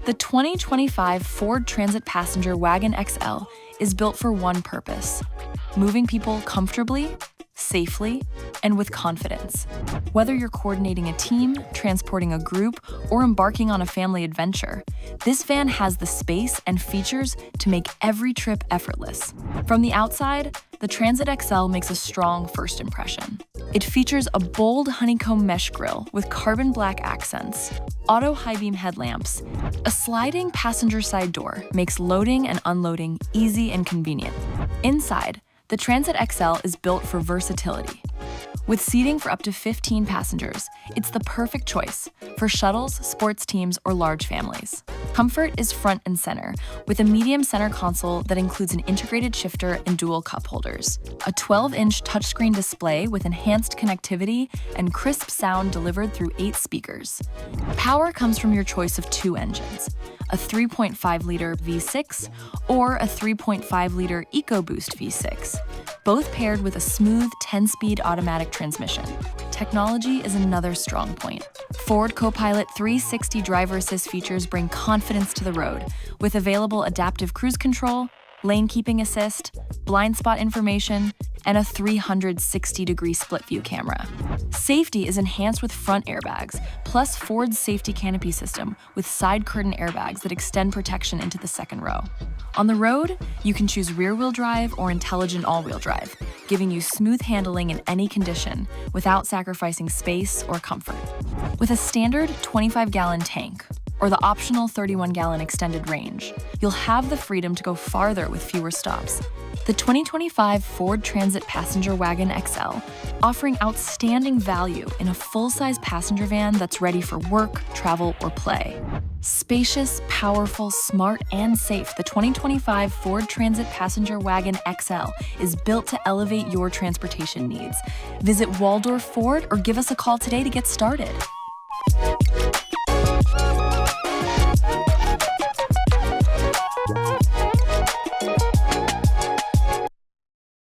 The 2025 Ford Transit Passenger Wagon XL is built for one purpose: moving people comfortably, safely, and with confidence. Whether you're coordinating a team, transporting a group, or embarking on a family adventure, this van has the space and features to make every trip effortless. From the outside, the Transit XL makes a strong first impression. It features a bold honeycomb mesh grille with carbon black accents, auto high beam headlamps. A sliding passenger side door makes loading and unloading easy and convenient. Inside, the Transit XL is built for versatility. With seating for up to 15 passengers, it's the perfect choice for shuttles, sports teams, or large families. Comfort is front and center, with a medium center console that includes an integrated shifter and dual cup holders, a 12-inch touchscreen display with enhanced connectivity and crisp sound delivered through 8 speakers. Power comes from your choice of 2 engines, a 3.5-liter V6 or a 3.5-liter EcoBoost V6, both paired with a smooth 10-speed automatic transmission. Technology is another strong point. Ford Copilot 360 driver assist features bring confidence to the road, with available adaptive cruise control, lane keeping assist, blind spot information, and a 360-degree split view camera. Safety is enhanced with front airbags, plus Ford's safety canopy system with side curtain airbags that extend protection into the second row. On the road, you can choose rear-wheel drive or intelligent all-wheel drive, giving you smooth handling in any condition without sacrificing space or comfort. With a standard 25-gallon tank, or the optional 31-gallon extended range, you'll have the freedom to go farther with fewer stops. The 2025 Ford Transit Passenger Wagon XL, offering outstanding value in a full-size passenger van that's ready for work, travel, or play. Spacious, powerful, smart, and safe, the 2025 Ford Transit Passenger Wagon XL is built to elevate your transportation needs. Visit Waldorf Ford or give us a call today to get started.